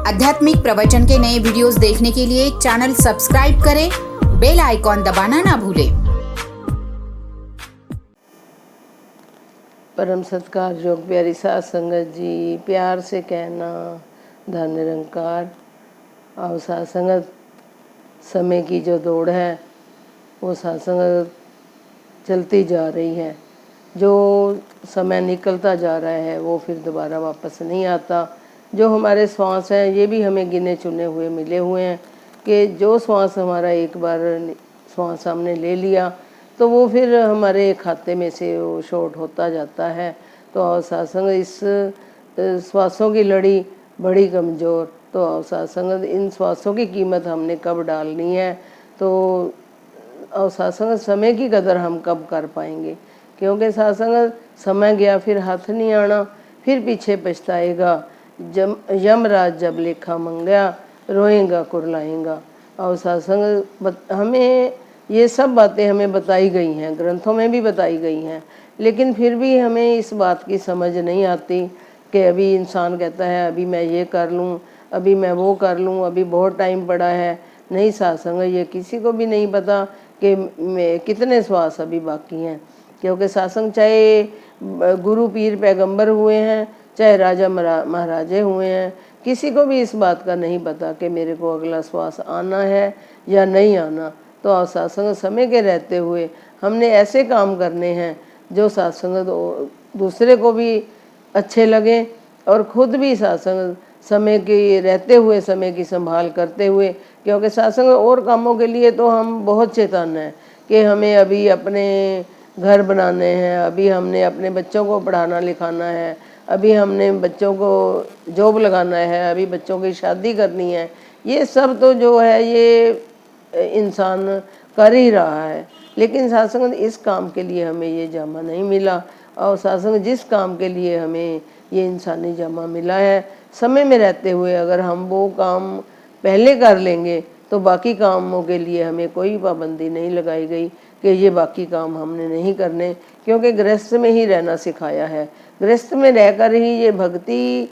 आध्यात्मिक प्रवचन के नए वीडियोस देखने के लिए चैनल सब्सक्राइब करें, बेल आइकॉन दबाना ना भूलें। परम सत्कार योग प्यारी साध संगत जी, प्यार से कहना धन निरंकार। और साध संगत, समय की जो दौड़ है वो साध संगत चलती जा रही है। जो समय निकलता जा रहा है वो फिर दोबारा वापस नहीं आता। जो हमारे श्वास हैं ये भी हमें गिने चुने हुए मिले हुए हैं कि जो श्वास हमारा एक बार श्वास हमने ले लिया तो वो फिर हमारे खाते में से वो शॉर्ट होता जाता है। तो सत्संग इस श्वासों की लड़ी बड़ी कमज़ोर। तो सत्संग इन श्वासों की कीमत हमने कब डालनी है, तो और सत्संग समय की कदर हम कब कर पाएंगे। क्योंकि सत्संग समय गया फिर हाथ नहीं आना, फिर पीछे पछताएगा। यमराज जब लेखा मंगया रोएगा कुरलाएगा। और सत्संग हमें ये सब बातें हमें बताई गई हैं, ग्रंथों में भी बताई गई हैं, लेकिन फिर भी हमें इस बात की समझ नहीं आती कि अभी इंसान कहता है अभी मैं ये कर लूँ, अभी मैं वो कर लूँ, अभी बहुत टाइम पड़ा है। नहीं सत्संग, ये किसी को भी नहीं पता कि कितने श्वास अभी बाकी हैं। क्योंकि सत्संग चाहे गुरु पीर पैगंबर हुए हैं, चाहे राजा महाराजे हुए हैं, किसी को भी इस बात का नहीं पता कि मेरे को अगला श्वास आना है या नहीं आना। तो सत्संग समय के रहते हुए हमने ऐसे काम करने हैं जो सत्संग दूसरे को भी अच्छे लगें और खुद भी सत्संग समय के रहते हुए समय की संभाल करते हुए। क्योंकि सत्संग और कामों के लिए तो हम बहुत चेतन हैं कि हमें अभी अपने घर बनाने हैं, अभी हमने अपने बच्चों को पढ़ाना लिखाना है, अभी हमने बच्चों को जॉब लगाना है, अभी बच्चों की शादी करनी है। ये सब तो जो है ये इंसान कर ही रहा है। लेकिन सत्संग इस काम के लिए हमें ये जामा नहीं मिला। और सत्संग जिस काम के लिए हमें ये इंसानी जामा मिला है, समय में रहते हुए अगर हम वो काम पहले कर लेंगे तो बाकी कामों के लिए हमें कोई पाबंदी नहीं लगाई गई कि ये बाकी काम हमने नहीं करने। क्योंकि गृहस्थ में ही रहना सिखाया है। गृहस्थ में रहकर ही ये भक्ति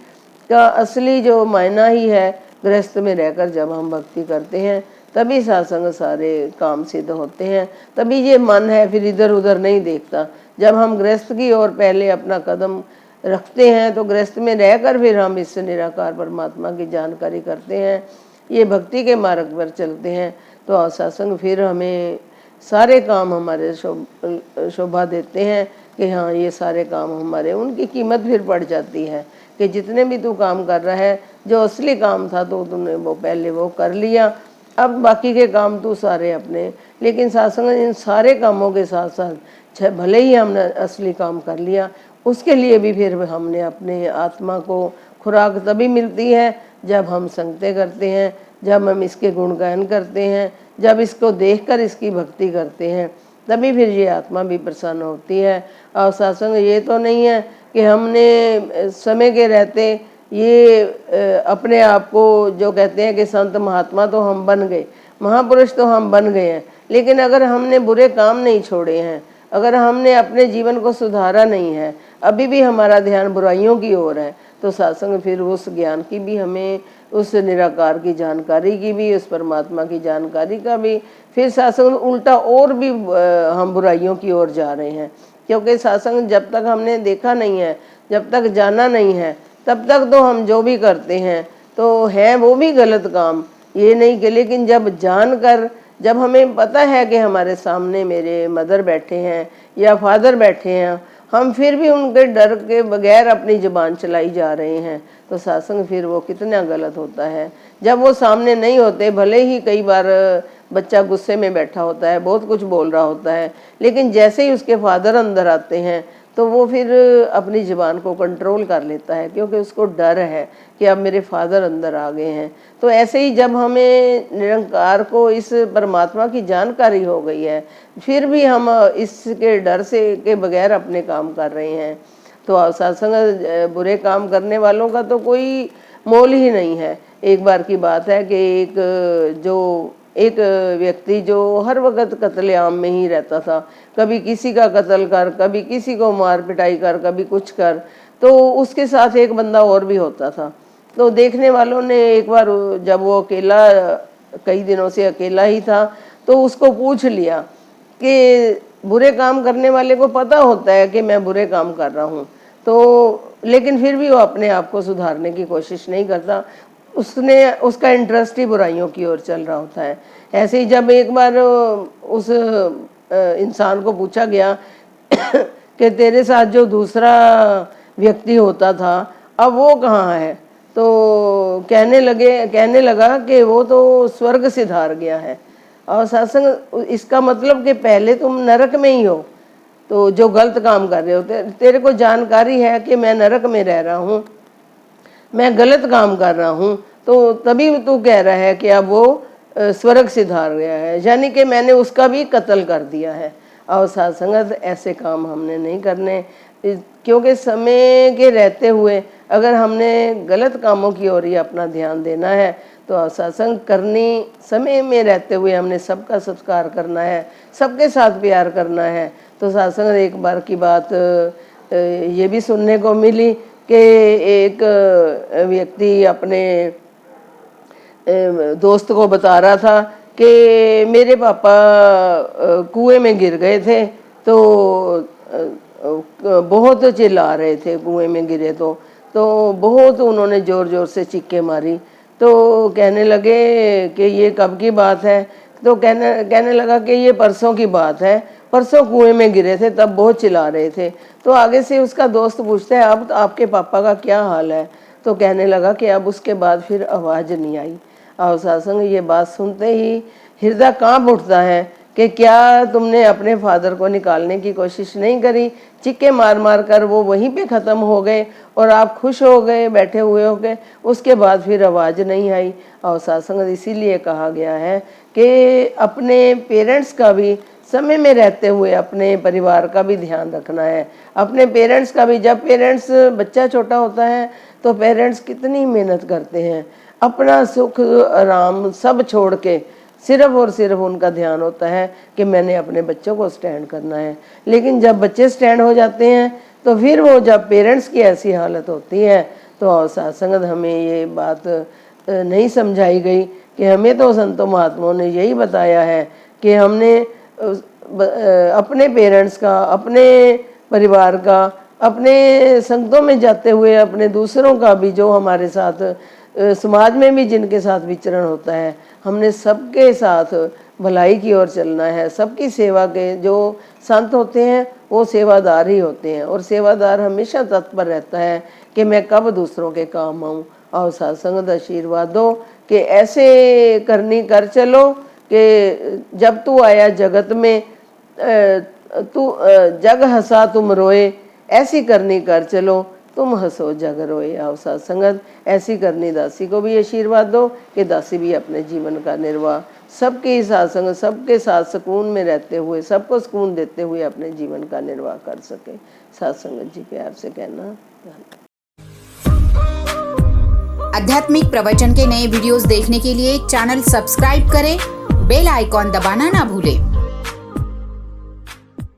का असली जो मायना ही है। गृहस्थ में रहकर जब हम भक्ति करते हैं तभी सत्संग सारे काम सिद्ध होते हैं, तभी ये मन है फिर इधर उधर नहीं देखता। जब हम गृहस्थ की ओर पहले अपना कदम रखते हैं तो गृहस्थ में रहकर फिर हम इस निराकार परमात्मा की जानकारी करते हैं, ये भक्ति के मार्ग पर चलते हैं। तो सत्संग फिर हमें सारे काम हमारे शोभा देते हैं कि हाँ ये सारे काम हमारे, उनकी कीमत फिर पड़ जाती है कि जितने भी तू काम कर रहा है, जो असली काम था तो तूने वो पहले वो कर लिया, अब बाकी के काम तू सारे अपने। लेकिन सत्संग इन सारे कामों के साथ साथ भले ही हमने असली काम कर लिया, उसके लिए भी फिर हमने अपने आत्मा को खुराक तभी मिलती है जब हम संगते करते हैं, जब हम इसके गुणगान करते हैं, जब इसको देखकर इसकी भक्ति करते हैं, तभी फिर ये आत्मा भी प्रसन्न होती है। और सत्संग ये तो नहीं है कि हमने समय के रहते ये अपने आप को जो कहते हैं कि संत महात्मा तो हम बन गए, महापुरुष तो हम बन गए हैं, लेकिन अगर हमने बुरे काम नहीं छोड़े हैं, अगर हमने अपने जीवन को सुधारा नहीं है, अभी भी हमारा ध्यान बुराइयों की ओर है, तो सत्संग फिर उस ज्ञान की भी हमें, उस निराकार की जानकारी की भी, उस परमात्मा की जानकारी का भी फिर सत्संग उल्टा और भी हम बुराइयों की ओर जा रहे हैं। क्योंकि सत्संग जब तक हमने देखा नहीं है, जब तक जाना नहीं है, तब तक तो हम जो भी करते हैं तो है वो भी गलत काम, ये नहीं कि। लेकिन जब जान कर, जब हमें पता है कि हमारे सामने मेरे मदर बैठे हैं या फादर बैठे हैं, हम फिर भी उनके डर के बगैर अपनी जुबान चलाई जा रहे हैं, तो सत्संग फिर वो कितना गलत होता है। जब वो सामने नहीं होते, भले ही कई बार बच्चा गुस्से में बैठा होता है, बहुत कुछ बोल रहा होता है, लेकिन जैसे ही उसके फादर अंदर आते हैं तो वो फिर अपनी ज़ुबान को कंट्रोल कर लेता है, क्योंकि उसको डर है कि अब मेरे फादर अंदर आ गए हैं। तो ऐसे ही जब हमें निरंकार को, इस परमात्मा की जानकारी हो गई है, फिर भी हम इसके डर से के बगैर अपने काम कर रहे हैं, तो सत्संग बुरे काम करने वालों का तो कोई मोल ही नहीं है। एक बार की बात है कि एक व्यक्ति जो हर वक्त कत्लेआम में ही रहता था, कभी किसी का कत्ल कर, कभी किसी को मार पिटाई कर, कभी कुछ कर, तो उसके साथ एक बंदा और भी होता था। तो देखने वालों ने एक बार जब वो अकेला, कई दिनों से अकेला ही था, तो उसको पूछ लिया कि बुरे काम करने वाले को पता होता है कि मैं बुरे काम कर रहा हूँ, तो लेकिन फिर भी वो अपने आप को सुधारने की कोशिश नहीं करता, उसका इंटरेस्ट ही बुराइयों की ओर चल रहा होता है। ऐसे ही जब एक बार उस इंसान को पूछा गया कि तेरे साथ जो दूसरा व्यक्ति होता था अब वो कहाँ है, तो कहने लगा कि वो तो स्वर्ग सिधार गया है। और सत्संग इसका मतलब कि पहले तुम नरक में ही हो, तो जो गलत काम कर रहे हो, तेरे को जानकारी है कि मैं नरक में रह रहा हूँ, मैं गलत काम कर रहा हूँ, तो तभी तू कह रहा है कि अब वो स्वर्ग सिधार गया है, यानी कि मैंने उसका भी कत्ल कर दिया है। और सत्संगत ऐसे काम हमने नहीं करने, क्योंकि समय के रहते हुए अगर हमने गलत कामों की ओर ही अपना ध्यान देना है तो सत्संग करनी, समय में रहते हुए हमने सबका सत्कार करना है, सबके साथ प्यार करना है। तो सत्संग एक बार की बात ये भी सुनने को मिली कि एक व्यक्ति अपने दोस्त को बता रहा था कि मेरे पापा कुएं में गिर गए थे, तो बहुत चिल्ला रहे थे, कुएं में गिरे तो बहुत उन्होंने जोर जोर से चीखें मारी। तो कहने लगे कि ये कब की बात है, तो कहने लगा कि ये परसों की बात है, परसों कुएं में गिरे थे तब बहुत चिल्ला रहे थे। तो आगे से उसका दोस्त पूछता है अब आपके पापा का क्या हाल है, तो कहने लगा कि अब उसके बाद फिर आवाज़ नहीं आई। और सत्संग ये बात सुनते ही हृदय कांप उठता है कि क्या तुमने अपने फादर को निकालने की कोशिश नहीं करी, चिक्के मार मार कर वो वहीं पे ख़त्म हो गए और आप खुश हो गए बैठे हुए हो गए, उसके बाद फिर आवाज़ नहीं आई। और सत्संग इसीलिए कहा गया है कि अपने पेरेंट्स का भी समय में रहते हुए अपने परिवार का भी ध्यान रखना है, अपने पेरेंट्स का भी। जब पेरेंट्स, बच्चा छोटा होता है तो पेरेंट्स कितनी मेहनत करते हैं, अपना सुख आराम सब छोड़ के सिर्फ और सिर्फ उनका ध्यान होता है कि मैंने अपने बच्चों को स्टैंड करना है। लेकिन जब बच्चे स्टैंड हो जाते हैं तो फिर वो जब पेरेंट्स की ऐसी हालत होती है तो सत्संग हमें ये बात नहीं समझाई गई कि हमें तो संतों महात्माओं ने यही बताया है कि हमने अपने पेरेंट्स का, अपने परिवार का, अपने संगतों में जाते हुए अपने दूसरों का भी, जो हमारे साथ समाज में भी जिनके साथ विचरण होता है, हमने सबके साथ भलाई की ओर चलना है। सबकी सेवा के जो संत होते हैं वो सेवादार ही होते हैं, और सेवादार हमेशा तत्पर रहता है कि मैं कब दूसरों के काम आऊँ। और सत्संग आशीर्वाद दो कि ऐसे करनी कर चलो कि जब तू आया जगत में तू जग हंसा तुम रोए, ऐसी करनी कर चलो तुम हंसो जग रोए। आओ सत्संगत ऐसी करनी दासी को भी आशीर्वाद दो कि दासी भी अपने जीवन का निर्वाह सबके सत्संग, सबके साथ सुकून में रहते हुए, सबको सुकून देते हुए अपने जीवन का निर्वाह कर सके। सत्संगत जी प्यार से कहना। आध्यात्मिक प्रवचन के नए वीडियोस देखने के लिए चैनल सब्सक्राइब करें, बेल आइकॉन दबाना ना भूलें।